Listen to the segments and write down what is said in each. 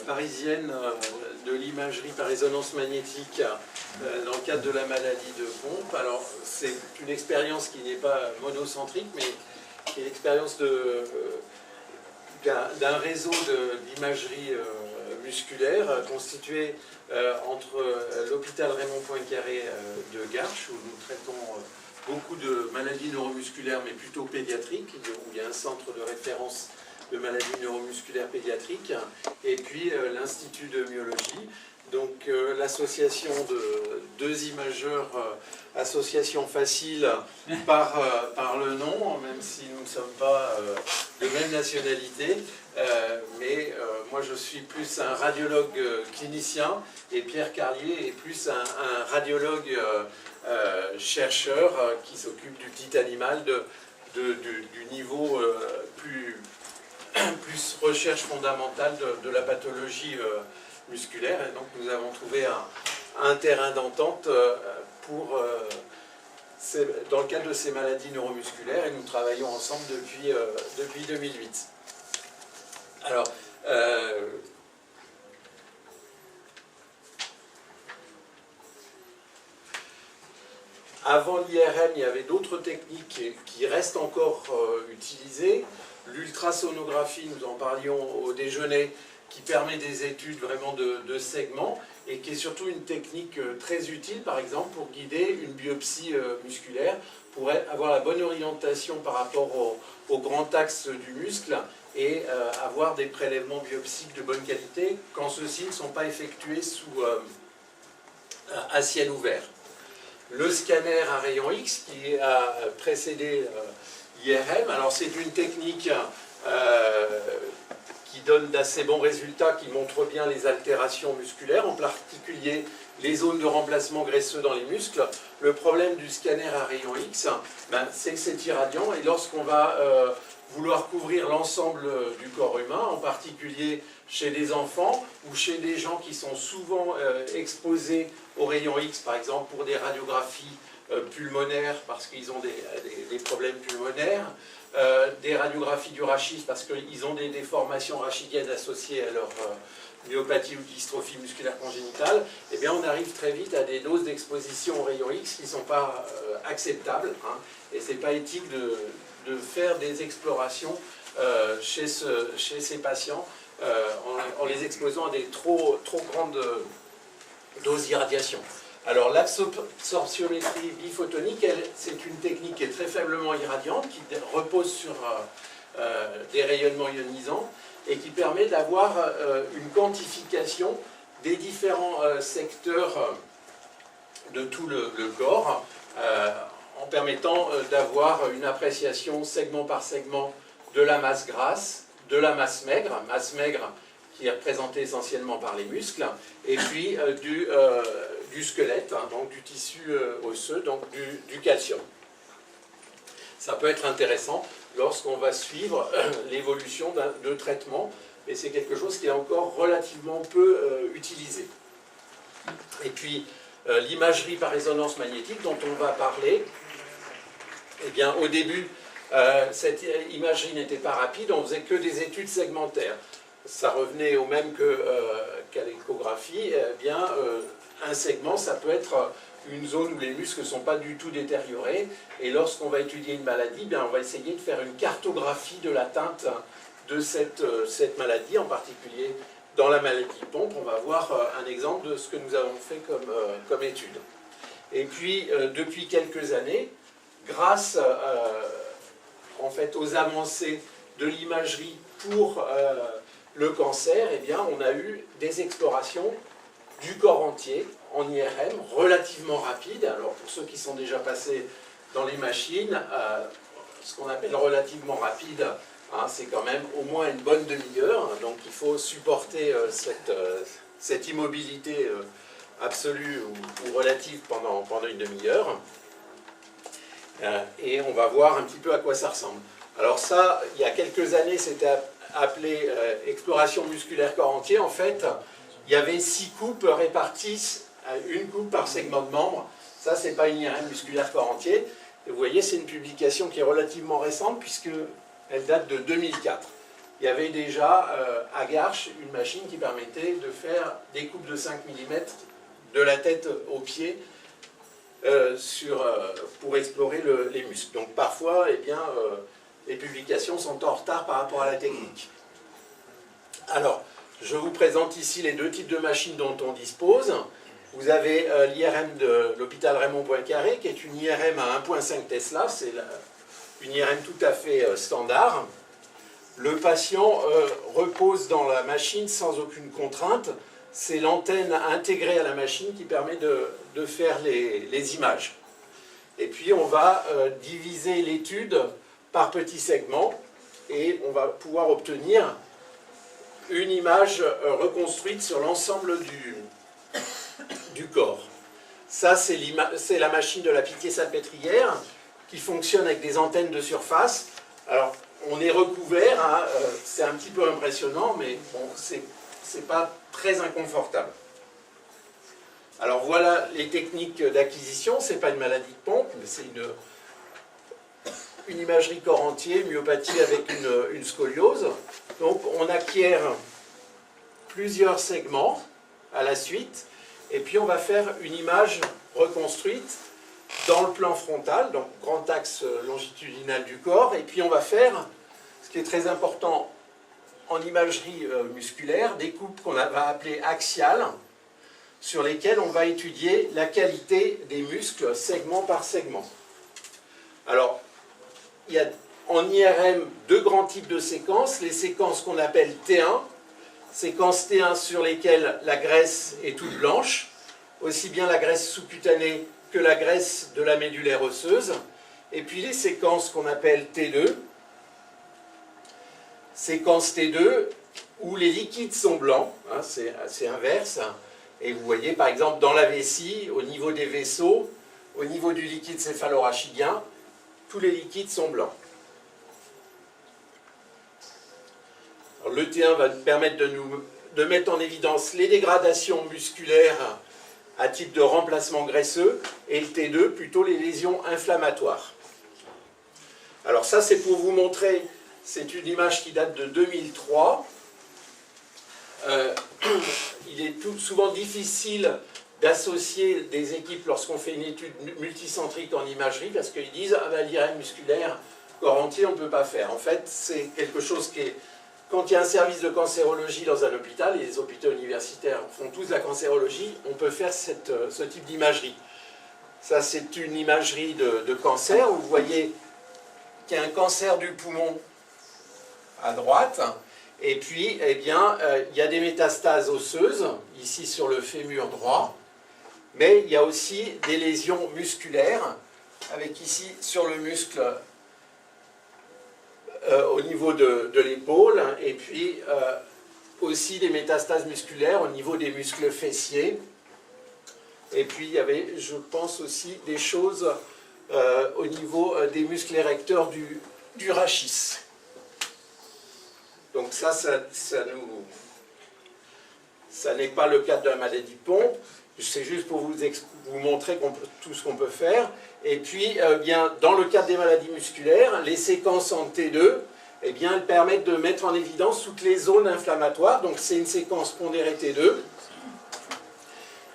parisienne de l'imagerie par résonance magnétique dans le cadre de la maladie de Pompe. Alors, c'est une expérience qui n'est pas monocentrique, mais qui est l'expérience d'un réseau d'imagerie musculaire constitué entre l'hôpital Raymond Poincaré de Garches, où nous traitons beaucoup de maladies neuromusculaires, mais plutôt pédiatriques, où il y a un centre de référence de maladies neuromusculaires pédiatriques, et puis l'Institut de myologie. Donc l'association de deux imageurs, association facile par le nom, même si nous ne sommes pas de même nationalité, mais moi je suis plus un radiologue clinicien et Pierre Carlier est plus un radiologue chercheur qui s'occupe du petit animal du niveau plus recherche fondamentale de la pathologie musculaire. Et donc nous avons trouvé un terrain d'entente dans le cadre de ces maladies neuromusculaires et nous travaillons ensemble depuis 2008. Alors, avant l'IRM, il y avait d'autres techniques qui restent encore utilisées. L'ultrasonographie, nous en parlions au déjeuner, qui permet des études vraiment de segments et qui est surtout une technique très utile, par exemple, pour guider une biopsie musculaire, pour avoir la bonne orientation par rapport au grand axe du muscle et avoir des prélèvements biopsiques de bonne qualité quand ceux-ci ne sont pas effectués à ciel ouvert. Le scanner à rayon X qui a précédé l'IRM, alors c'est une technique qui donne d'assez bons résultats, qui montre bien les altérations musculaires, en particulier les zones de remplacement graisseux dans les muscles. Le problème du scanner à rayon X, c'est que c'est irradiant, et lorsqu'on va vouloir couvrir l'ensemble du corps humain, en particulier chez des enfants ou chez des gens qui sont souvent exposés au rayon X, par exemple pour des radiographies pulmonaires parce qu'ils ont des problèmes pulmonaires, des radiographies du rachis parce qu'ils ont des déformations rachidiennes associées à leur myopathie ou dystrophie musculaire congénitale, eh bien on arrive très vite à des doses d'exposition au rayon X qui ne sont pas acceptables, hein, et ce n'est pas éthique de faire des explorations chez ces patients en les exposant à des trop grandes doses d'irradiation. Alors l'absorptiométrie biphotonique, c'est une technique qui est très faiblement irradiante, qui repose sur des rayonnements ionisants et qui permet d'avoir une quantification des différents secteurs de tout le corps, en permettant d'avoir une appréciation segment par segment de la masse grasse, de la masse maigre qui est représentée essentiellement par les muscles, et puis du squelette, hein, donc du tissu osseux, donc du calcium. Ça peut être intéressant lorsqu'on va suivre l'évolution de traitement, mais c'est quelque chose qui est encore relativement peu utilisé. Et puis, l'imagerie par résonance magnétique dont on va parler, eh bien, au début, cette imagerie n'était pas rapide, on ne faisait que des études segmentaires. Ça revenait au même qu'à l'échographie. Eh bien, un segment, ça peut être une zone où les muscles ne sont pas du tout détériorés. Et lorsqu'on va étudier une maladie, eh bien, on va essayer de faire une cartographie de l'atteinte de cette maladie, en particulier dans la maladie de Pompe. On va voir un exemple de ce que nous avons fait comme étude. Et puis, depuis quelques années, grâce en fait, aux avancées de l'imagerie pour le cancer, eh bien, on a eu des explorations du corps entier en IRM relativement rapides. Alors pour ceux qui sont déjà passés dans les machines, ce qu'on appelle relativement rapide, hein, c'est quand même au moins une bonne demi-heure, donc il faut supporter cette immobilité absolue ou relative pendant une demi-heure. Et on va voir un petit peu à quoi ça ressemble. Alors ça, il y a quelques années, c'était appelé exploration musculaire corps entier. En fait, il y avait 6 coupes réparties, une coupe par segment de membre. Ça, c'est pas une IRM musculaire corps entier. Et vous voyez, c'est une publication qui est relativement récente puisqu'elle date de 2004. il y avait déjà à Garches une machine qui permettait de faire des coupes de 5 mm de la tête aux pieds pour explorer les muscles. Donc parfois, eh bien, les publications sont en retard par rapport à la technique. Alors, je vous présente ici les deux types de machines dont on dispose. Vous avez l'IRM de l'hôpital Raymond Poincaré, qui est une IRM à 1,5 Tesla, c'est une IRM tout à fait standard. Le patient repose dans la machine sans aucune contrainte. C'est l'antenne intégrée à la machine qui permet de faire les images. Et puis on va diviser l'étude par petits segments et on va pouvoir obtenir une image reconstruite sur l'ensemble du corps. Ça, c'est la machine de la Pitié-Salpêtrière qui fonctionne avec des antennes de surface. Alors, on est recouvert, hein, c'est un petit peu impressionnant, mais bon, c'est pas très inconfortable. Alors voilà les techniques d'acquisition, c'est pas une maladie de pompe, mais c'est une imagerie corps entier, myopathie avec une scoliose. Donc on acquiert plusieurs segments à la suite, et puis on va faire une image reconstruite dans le plan frontal, donc grand axe longitudinal du corps, et puis on va faire, ce qui est très important en imagerie musculaire, des coupes qu'on va appeler axiales, sur lesquelles on va étudier la qualité des muscles segment par segment. Alors, il y a en IRM deux grands types de séquences, les séquences qu'on appelle T1, séquences T1 sur lesquelles la graisse est toute blanche, aussi bien la graisse sous-cutanée que la graisse de la médullaire osseuse, et puis les séquences qu'on appelle T2, séquence T2 où les liquides sont blancs, hein, c'est inverse, et vous voyez par exemple dans la vessie, au niveau des vaisseaux, au niveau du liquide céphalorachidien, tous les liquides sont blancs. Alors, le T1 va nous permettre de mettre en évidence les dégradations musculaires à type de remplacement graisseux, et le T2 plutôt les lésions inflammatoires. Alors ça c'est pour vous montrer, c'est une image qui date de 2003. Il est souvent difficile d'associer des équipes lorsqu'on fait une étude multicentrique en imagerie, parce qu'ils disent ah ben, l'IRM musculaire corps entier on ne peut pas faire. En fait c'est quelque chose qui est... Quand il y a un service de cancérologie dans un hôpital, et les hôpitaux universitaires font tous la cancérologie, on peut faire ce type d'imagerie. Ça, c'est une imagerie de cancer, où vous voyez qu'il y a un cancer du poumon à droite, et puis, eh bien, il y a des métastases osseuses, ici sur le fémur droit, mais il y a aussi des lésions musculaires, avec ici sur le muscle au niveau de l'épaule, et puis aussi des métastases musculaires au niveau des muscles fessiers. Et puis il y avait, je pense aussi, des choses au niveau des muscles érecteurs du rachis. Donc ça n'est pas le cas de la maladie de pompe. C'est juste pour vous montrer tout ce qu'on peut faire. Et puis, bien, dans le cadre des maladies musculaires, les séquences en T2, eh bien, elles permettent de mettre en évidence toutes les zones inflammatoires. Donc, c'est une séquence pondérée T2.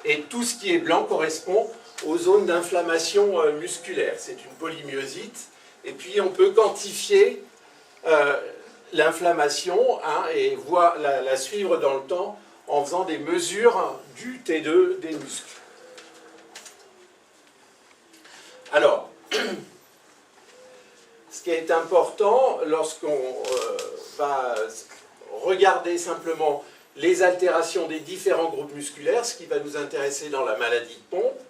Et tout ce qui est blanc correspond aux zones d'inflammation musculaire. C'est une polymyosite. Et puis, on peut quantifier l'inflammation, hein, et la suivre dans le temps en faisant des mesures du T2 des muscles. Alors, ce qui est important lorsqu'on va regarder simplement les altérations des différents groupes musculaires, ce qui va nous intéresser dans la maladie de pompe,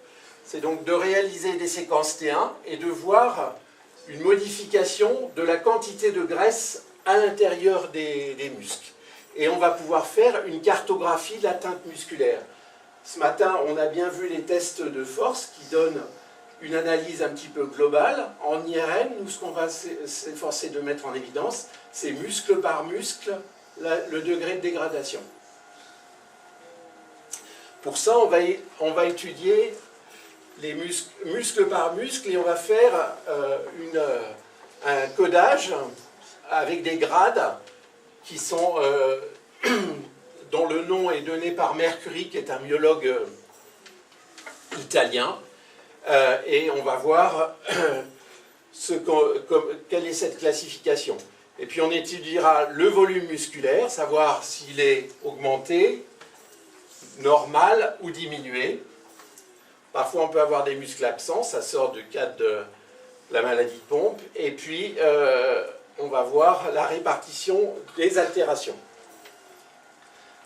c'est donc de réaliser des séquences T1 et de voir une modification de la quantité de graisse à l'intérieur des muscles. Et on va pouvoir faire une cartographie de l'atteinte musculaire. Ce matin, on a bien vu les tests de force qui donnent une analyse un petit peu globale. En IRM, nous, ce qu'on va s'efforcer de mettre en évidence, c'est muscle par muscle, le degré de dégradation. Pour ça, on va étudier les muscle par muscle, et on va faire un codage avec des grades qui sont, dont le nom est donné par Mercuri, qui est un myologue italien. Et on va voir quelle est cette classification. Et puis on étudiera le volume musculaire, savoir s'il est augmenté, normal ou diminué. Parfois on peut avoir des muscles absents, ça sort du cadre de la maladie de Pompe. Et puis on va voir la répartition des altérations.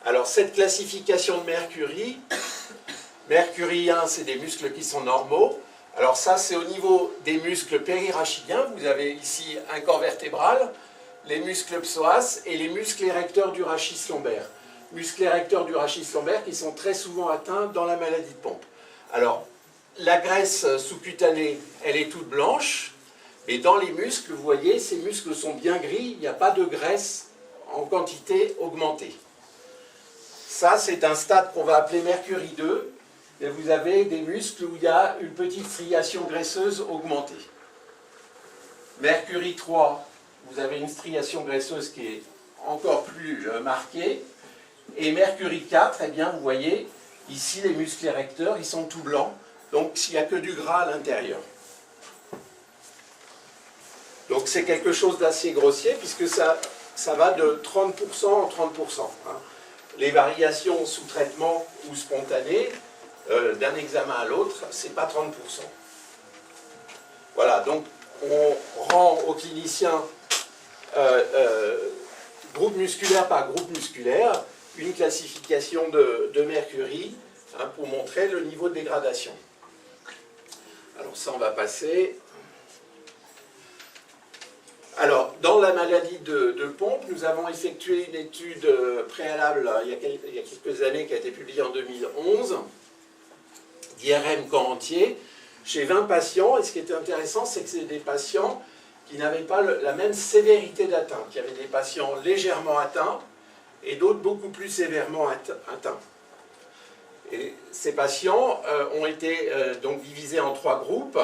Alors cette classification de Mercuri, Mercuri 1, c'est des muscles qui sont normaux. Alors ça, c'est au niveau des muscles périrachidiens. Vous avez ici un corps vertébral, les muscles psoas et les muscles érecteurs du rachis lombaire. Muscles érecteurs du rachis lombaire qui sont très souvent atteints dans la maladie de Pompe. Alors, la graisse sous-cutanée, elle est toute blanche, mais dans les muscles, vous voyez, ces muscles sont bien gris, il n'y a pas de graisse en quantité augmentée. Ça, c'est un stade qu'on va appeler Mercuri 2. Et vous avez des muscles où il y a une petite striation graisseuse augmentée. Mercuri 3, vous avez une striation graisseuse qui est encore plus marquée. Et Mercuri 4, eh bien, vous voyez, ici, les muscles érecteurs, ils sont tout blancs. Donc, il n'y a que du gras à l'intérieur. Donc, c'est quelque chose d'assez grossier, puisque ça va de 30% en 30%. Hein. Les variations sous traitement ou spontanées, d'un examen à l'autre, c'est pas 30%. Voilà, donc on rend aux cliniciens groupe musculaire par groupe musculaire une classification de Mercuri hein, pour montrer le niveau de dégradation. Alors ça, on va passer. Alors, dans la maladie de Pompe, nous avons effectué une étude préalable il y a quelques années qui a été publiée en 2011, d'IRM corps entier, chez 20 patients. Et ce qui était intéressant, c'est que c'est des patients qui n'avaient pas la même sévérité d'atteinte. Il y avait des patients légèrement atteints et d'autres beaucoup plus sévèrement atteints. Et ces patients ont été donc divisés en 3 groupes.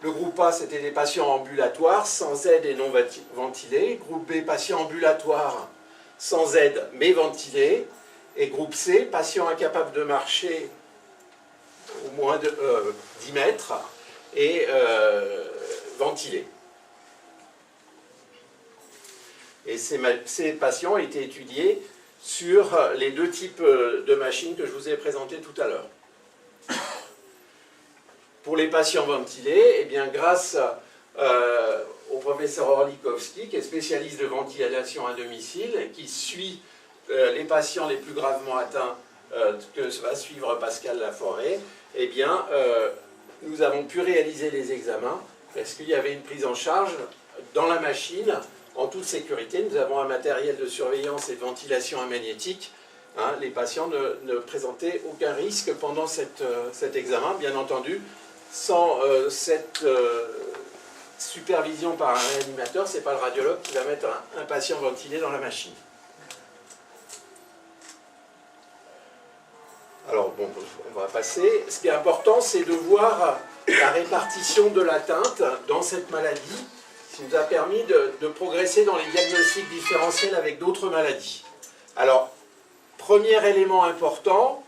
Le groupe A, c'était des patients ambulatoires, sans aide et non ventilés. Groupe B, patients ambulatoires, sans aide, mais ventilés. Et groupe C, patients incapables de marcher au moins de 10 mètres et ventilés. Et ces patients ont été étudiés sur les 2 types de machines que je vous ai présentés tout à l'heure. Pour les patients ventilés, eh bien, grâce au professeur Orlikowski, qui est spécialiste de ventilation à domicile, et qui suit les patients les plus gravement atteints que va suivre Pascal Laforêt, eh bien, nous avons pu réaliser les examens parce qu'il y avait une prise en charge dans la machine en toute sécurité. Nous avons un matériel de surveillance et de ventilation amagnétique. Hein, les patients ne présentaient aucun risque pendant cet examen, bien entendu. Sans cette supervision par un réanimateur, ce n'est pas le radiologue qui va mettre un patient ventilé dans la machine. Alors, bon, on va passer. Ce qui est important, c'est de voir la répartition de l'atteinte dans cette maladie, qui nous a permis de progresser dans les diagnostics différentiels avec d'autres maladies. Alors, premier élément important,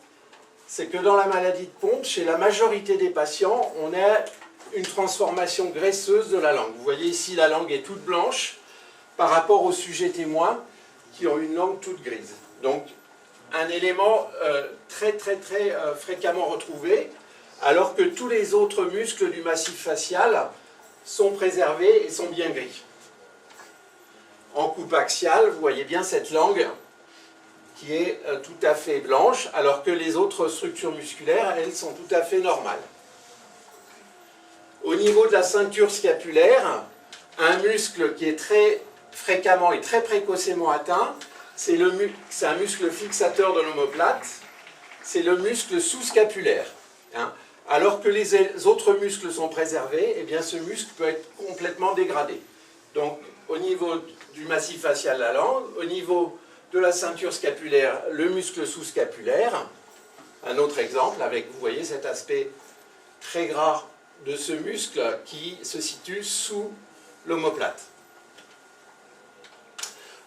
c'est que dans la maladie de Pompe, chez la majorité des patients, on a une transformation graisseuse de la langue. Vous voyez ici, la langue est toute blanche par rapport aux sujets témoins qui ont une langue toute grise. Donc, un élément très fréquemment retrouvé, alors que tous les autres muscles du massif facial sont préservés et sont bien gris. En coupe axiale, vous voyez bien cette langue qui est tout à fait blanche, alors que les autres structures musculaires, elles, sont tout à fait normales. Au niveau de la ceinture scapulaire, un muscle qui est très fréquemment et très précocement atteint, c'est un muscle fixateur de l'omoplate, c'est le muscle sous-scapulaire. Hein. Alors que les autres muscles sont préservés, eh bien ce muscle peut être complètement dégradé. Donc, au niveau du massif facial de la langue, au niveau de la ceinture scapulaire, le muscle sous-scapulaire. Un autre exemple avec, vous voyez, cet aspect très gras de ce muscle qui se situe sous l'omoplate.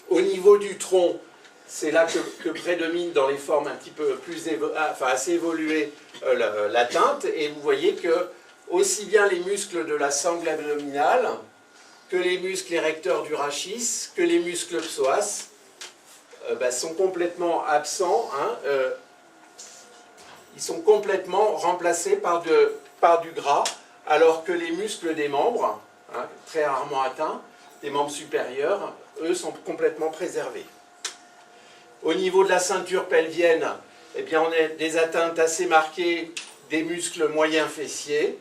Au niveau du tronc, c'est là que prédomine dans les formes un petit peu plus assez évoluées l'atteinte. Et vous voyez que aussi bien les muscles de la sangle abdominale que les muscles érecteurs du rachis, que les muscles psoas sont complètement absents. Ils sont complètement remplacés par du gras, alors que les muscles des membres, très rarement atteints, des membres supérieurs, eux sont complètement préservés. Au niveau de la ceinture pelvienne, eh bien, on a des atteintes assez marquées des muscles moyens fessiers,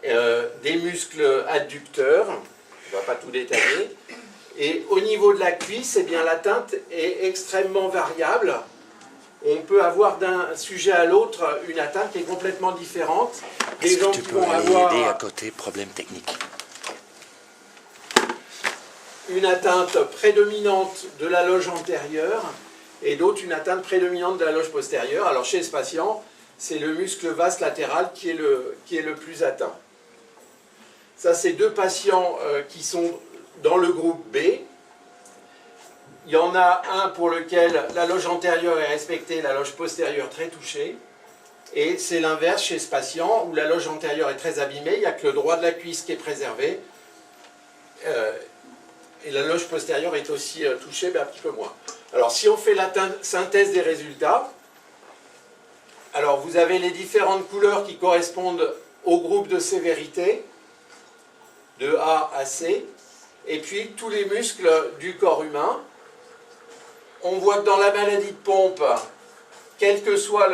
des muscles adducteurs, on ne va pas tout détailler, et au niveau de la cuisse, eh bien, l'atteinte est extrêmement variable. On peut avoir d'un sujet à l'autre une atteinte qui est complètement différente. Est-ce que tu peux aider à côté, problème technique? Une atteinte prédominante de la loge antérieure et d'autres une atteinte prédominante de la loge postérieure. Alors chez ce patient, c'est le muscle vaste latéral qui est le plus atteint. Ça, c'est deux patients qui sont dans le groupe B. Il y en a un pour lequel la loge antérieure est respectée, la loge postérieure très touchée. Et c'est l'inverse chez ce patient, où la loge antérieure est très abîmée, il n'y a que le droit de la cuisse qui est préservé. Et la loge postérieure est aussi touchée, mais un petit peu moins. Alors, si on fait la synthèse des résultats, alors vous avez les différentes couleurs qui correspondent au groupe de sévérité, de A à C, et puis tous les muscles du corps humain. On voit que dans la maladie de Pompe, quelle que soit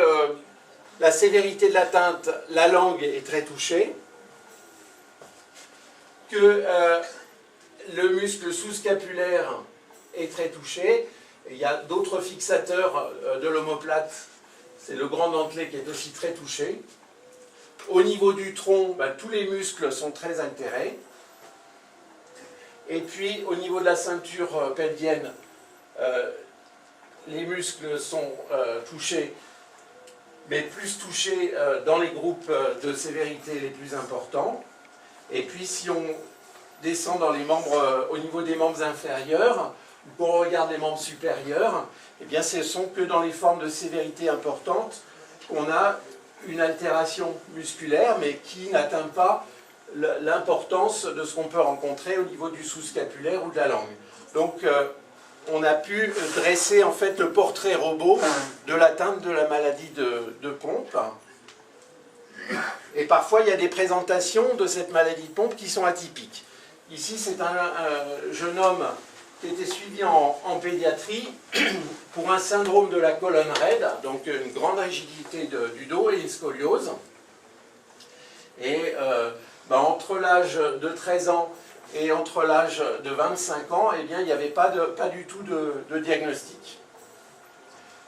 la sévérité de l'atteinte, la langue est très touchée, que le muscle sous-scapulaire est très touché. Il y a d'autres fixateurs de l'omoplate, c'est le grand dentelé qui est aussi très touché. Au niveau du tronc, tous les muscles sont très altérés. Et puis au niveau de la ceinture pelvienne, les muscles sont touchés, mais plus touchés dans les groupes de sévérité les plus importants. Et puis si on descend dans les membres, au niveau des membres inférieurs, ou qu'on regarde les membres supérieurs, eh bien ce ne sont que dans les formes de sévérité importantes qu'on a une altération musculaire, mais qui n'atteint pas l'importance de ce qu'on peut rencontrer au niveau du sous-scapulaire ou de la langue. Donc on a pu dresser en fait le portrait robot de l'atteinte de la maladie de Pompe. Et parfois il y a des présentations de cette maladie de Pompe qui sont atypiques. Ici c'est un jeune homme qui était suivi en pédiatrie pour un syndrome de la colonne raide, donc une grande rigidité du dos et une scoliose. Et entre l'âge de 13 ans et entre l'âge de 25 ans, eh bien, il n'y avait pas du tout de diagnostic.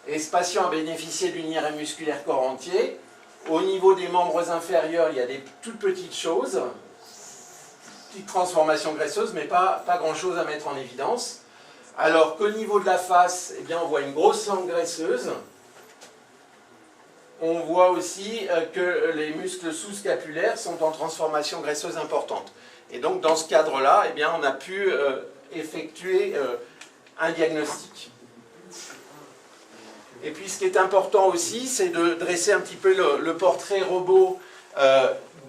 Et ce patient a bénéficié d'une IRM musculaire corps entier. Au niveau des membres inférieurs, il y a des toutes petites choses, petites transformations graisseuses, mais pas grand-chose à mettre en évidence. Alors qu'au niveau de la face, eh bien, on voit une grosse langue graisseuse. On voit aussi que les muscles sous-scapulaires sont en transformation graisseuse importante. Et donc, dans ce cadre-là, eh bien, on a pu effectuer un diagnostic. Et puis, ce qui est important aussi, c'est de dresser un petit peu le portrait robot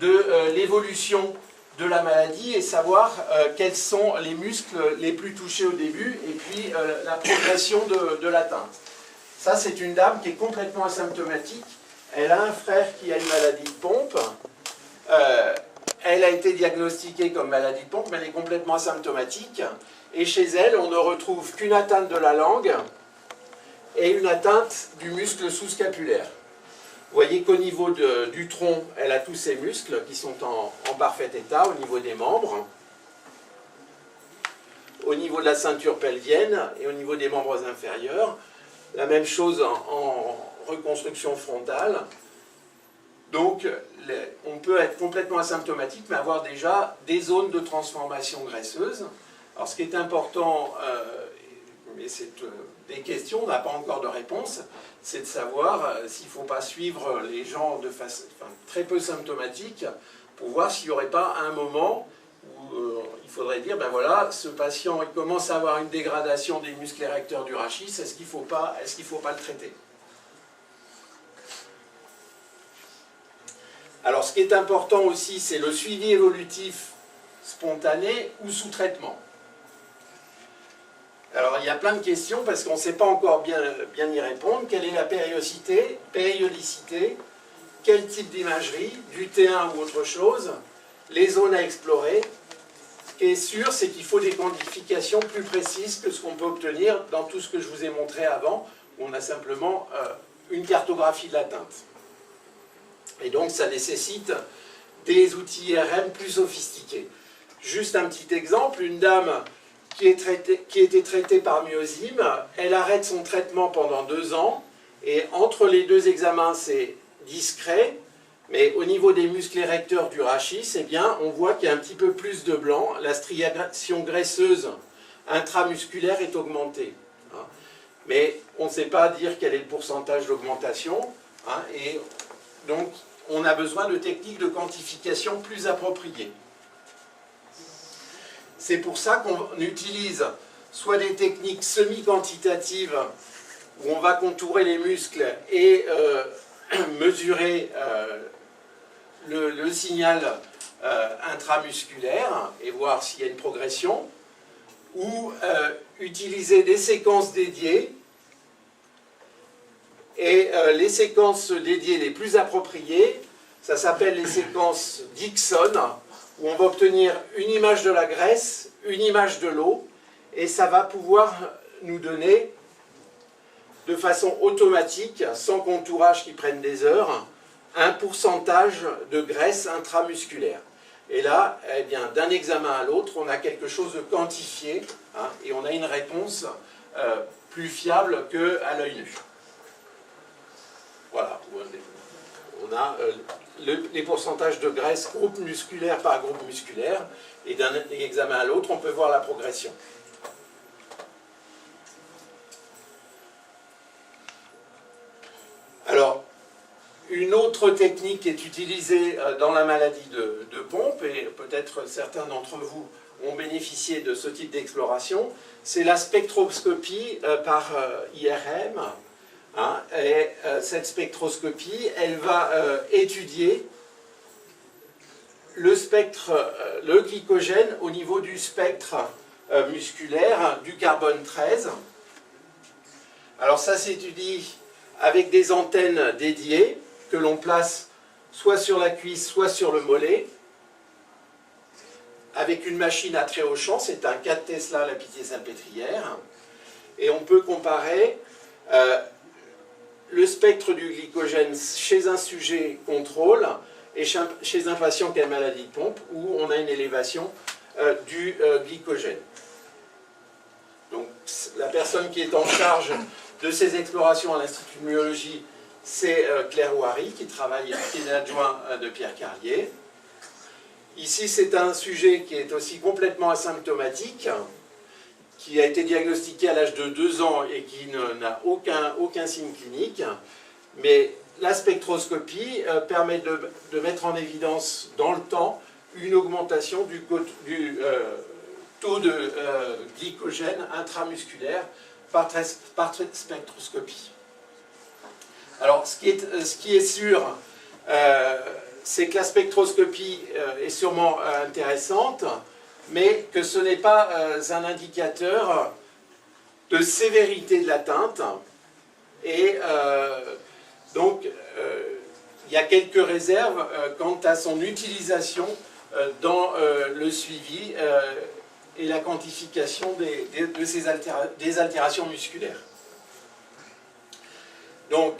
de l'évolution de la maladie et savoir quels sont les muscles les plus touchés au début et puis la progression de l'atteinte. Ça, c'est une dame qui est complètement asymptomatique. Elle a un frère qui a une maladie de Pompe. Elle a été diagnostiquée comme maladie de Pompe, mais elle est complètement asymptomatique. Et chez elle, on ne retrouve qu'une atteinte de la langue et une atteinte du muscle sous-scapulaire. Vous voyez qu'au niveau du tronc, elle a tous ses muscles qui sont en parfait état au niveau des membres. Au niveau de la ceinture pelvienne et au niveau des membres inférieurs. La même chose en reconstruction frontale. Donc, on peut être complètement asymptomatique, mais avoir déjà des zones de transformation graisseuse. Alors, ce qui est important, mais c'est des questions, on n'a pas encore de réponse, c'est de savoir s'il ne faut pas suivre les gens de façon très peu symptomatique pour voir s'il n'y aurait pas un moment où il faudrait dire, ben voilà, ce patient il commence à avoir une dégradation des muscles érecteurs du rachis, est-ce qu'il ne faut pas le traiter? Alors ce qui est important aussi, c'est le suivi évolutif spontané ou sous traitement. Alors il y a plein de questions parce qu'on ne sait pas encore bien y répondre. Quelle est la périodicité? Quel type d'imagerie? Du T1 ou autre chose? Les zones à explorer? Ce qui est sûr, c'est qu'il faut des quantifications plus précises que ce qu'on peut obtenir dans tout ce que je vous ai montré avant, où on a simplement une cartographie de l'atteinte. Et donc ça nécessite des outils IRM plus sophistiqués. Juste un petit exemple, une dame qui était traitée par myosime, elle arrête son traitement pendant 2 ans, et entre les 2 examens, c'est discret, mais au niveau des muscles érecteurs du rachis, eh bien, on voit qu'il y a un petit peu plus de blanc, la striation graisseuse intramusculaire est augmentée. Mais on ne sait pas dire quel est le pourcentage d'augmentation, et donc on a besoin de techniques de quantification plus appropriées. C'est pour ça qu'on utilise soit des techniques semi-quantitatives, où on va contourer les muscles et mesurer le signal intramusculaire et voir s'il y a une progression, ou utiliser des séquences dédiées, et les séquences dédiées les plus appropriées, ça s'appelle les séquences Dixon, où on va obtenir une image de la graisse, une image de l'eau, et ça va pouvoir nous donner de façon automatique, sans contourage qui prenne des heures, un pourcentage de graisse intramusculaire. Et là, eh bien, d'un examen à l'autre, on a quelque chose de quantifié, et on a une réponse plus fiable qu'à l'œil nu. Voilà, on a les pourcentages de graisse groupe musculaire par groupe musculaire, et d'un examen à l'autre, on peut voir la progression. Alors, une autre technique qui est utilisée dans la maladie de Pompe, et peut-être certains d'entre vous ont bénéficié de ce type d'exploration, c'est la spectroscopie par IRM. Et cette spectroscopie, elle va étudier le spectre, le glycogène au niveau du spectre musculaire du carbone 13. Alors ça s'étudie avec des antennes dédiées que l'on place soit sur la cuisse, soit sur le mollet, avec une machine à très haut champ, c'est un 4 Tesla à la Pitié-Salpêtrière, et on peut comparer le spectre du glycogène chez un sujet contrôle et chez un patient qui a une maladie de Pompe, où on a une élévation du glycogène. Donc la personne qui est en charge de ces explorations à l'Institut de myologie, c'est Claire Ouary, qui est adjoint de Pierre Carlier. Ici, c'est un sujet qui est aussi complètement asymptomatique, qui a été diagnostiqué à l'âge de 2 ans et qui n'a aucun signe clinique. Mais la spectroscopie permet de mettre en évidence dans le temps une augmentation du taux de glycogène intramusculaire par spectroscopie. Alors, ce qui est sûr, c'est que la spectroscopie est sûrement intéressante, mais que ce n'est pas un indicateur de sévérité de l'atteinte. Et donc, il y a quelques réserves quant à son utilisation dans le suivi et la quantification des altérations musculaires. Donc,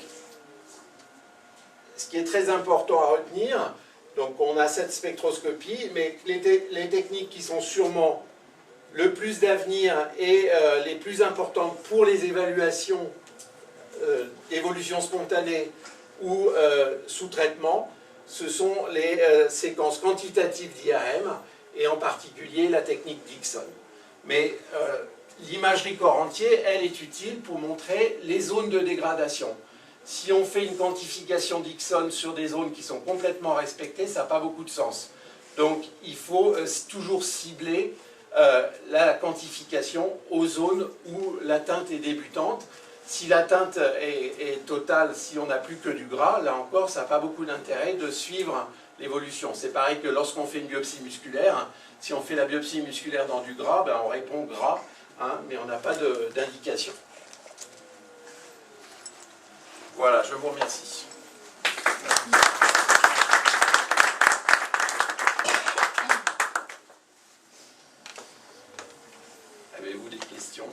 ce qui est très important à retenir, donc on a cette spectroscopie, mais les techniques qui sont sûrement le plus d'avenir et les plus importantes pour les évaluations d'évolution spontanée ou sous traitement, ce sont les séquences quantitatives d'IRM, et en particulier la technique Dixon. Mais l'imagerie corps entier, elle est utile pour montrer les zones de dégradation. Si on fait une quantification Dixon sur des zones qui sont complètement respectées, ça n'a pas beaucoup de sens. Donc il faut toujours cibler la quantification aux zones où l'atteinte est débutante. Si l'atteinte est totale, si on n'a plus que du gras, là encore, ça n'a pas beaucoup d'intérêt de suivre l'évolution. C'est pareil que lorsqu'on fait une biopsie musculaire, si on fait la biopsie musculaire dans du gras, ben on répond gras, hein, mais on n'a pas d'indication. Voilà, je vous remercie. Avez-vous des questions?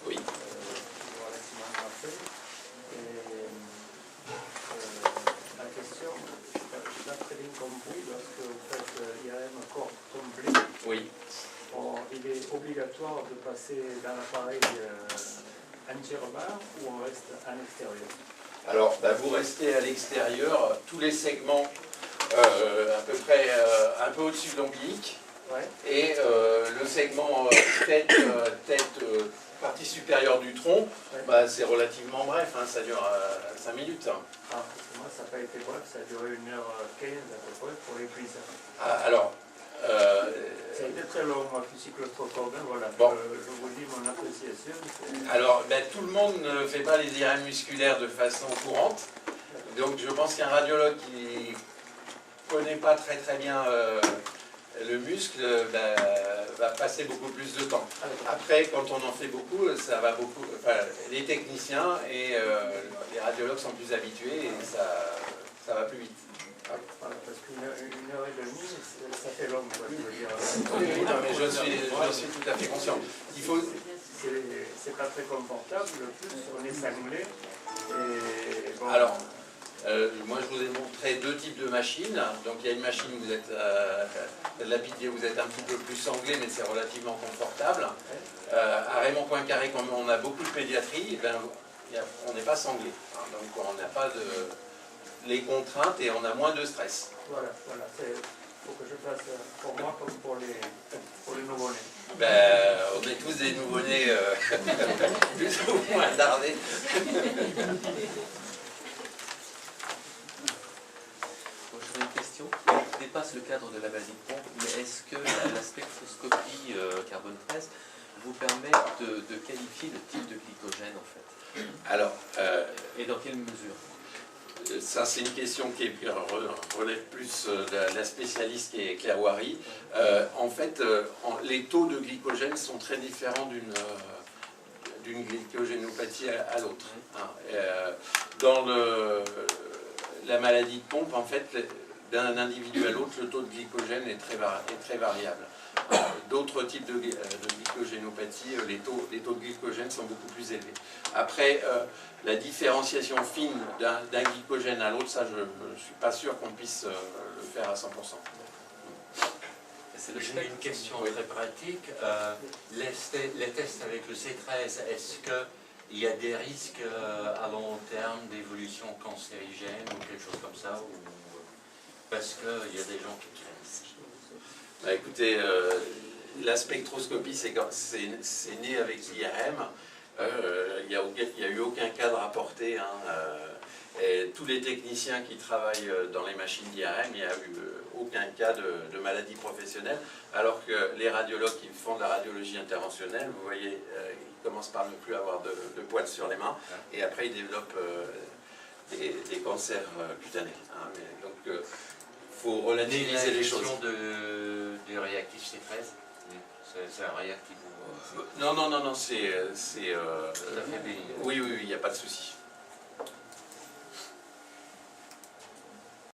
Oui. La question, j'ai pas très bien compris, lorsque vous faites IRM corps complet, Oui. Il est obligatoire de passer dans l'appareil entièrement ou on reste à l'extérieur? Alors, ben, vous restez à l'extérieur, tous les segments à peu près un peu au-dessus de l'ombilique, Ouais. et le segment tête, partie supérieure du tronc, Ouais. bah, c'est relativement bref, hein, ça dure 5 minutes. Hein. Ah, parce que moi, ça n'a pas été bref, ça a duré 1h15 à peu près pour les prises. Ah, alors, Ça a été très long, moi, je suis claustrophobe, hein, voilà. Bon. Je vous dis mon appréciation. alors ben, tout le monde ne fait pas les IRM musculaires de façon courante, donc je pense qu'un radiologue qui ne connaît pas très très bien le muscle ben, va passer beaucoup plus de temps. Après, quand on en fait beaucoup, ça va beaucoup. Enfin, les techniciens et les radiologues sont plus habitués et ça va plus vite. Voilà, parce qu'une heure et demie, ça fait long, quoi, je veux dire. Oui, non, mais je suis tout à fait conscient. Il faut. C'est pas très confortable, le plus, on est sanglé. Et bon, Alors, moi je vous ai montré deux types de machines. Donc il y a une machine où vous êtes de la pitié, vous êtes un petit peu plus sanglé, mais c'est relativement confortable. À Raymond Poincaré, comme on a beaucoup de pédiatrie, eh ben, on n'est pas sanglé. Hein, donc on n'a pas les contraintes et on a moins de stress. voilà, il faut que je fasse pour moi comme pour les nouveau-nés. Ben, on est tous des nouveau-nés plus ou moins dardés. J'aurais une question qui dépasse le cadre de la maladie de pompe, mais est-ce que la spectroscopie carbone 13 vous permet de qualifier le type de glycogène en fait? Alors, et dans quelle mesure? ça c'est une question qui relève plus de la spécialiste qui est Claire Wary. En fait, les taux de glycogène sont très différents d'une glycogénopathie à l'autre. Hein. Dans la maladie de pompe, en fait, d'un individu à l'autre, le taux de glycogène est très variable. D'autres types de glycogénopathie, les taux de glycogène sont beaucoup plus élevés. Après, la différenciation fine d'un glycogène à l'autre, ça, je ne suis pas sûr qu'on puisse le faire à 100%. J'ai une question très pratique. Les tests avec le C13, est-ce qu'il y a des risques à long terme d'évolution cancérigène ou quelque chose comme ça, ou parce qu'il y a des gens qui craignent ça? Bah, écoutez, la spectroscopie, c'est né avec l'IRM. Il n'y a eu aucun cas de rapporté. Hein, et tous les techniciens qui travaillent dans les machines d'IRM, il n'y a eu aucun cas de maladie professionnelle, alors que les radiologues qui font de la radiologie interventionnelle, vous voyez, ils commencent par ne plus avoir de poils sur les mains, et après ils développent des cancers cutanés. Hein, donc, il faut relativiser les choses. Du réactif C13, c'est un réactif. Non, c'est... Tout à fait béni. Oui, il n'y a pas de souci.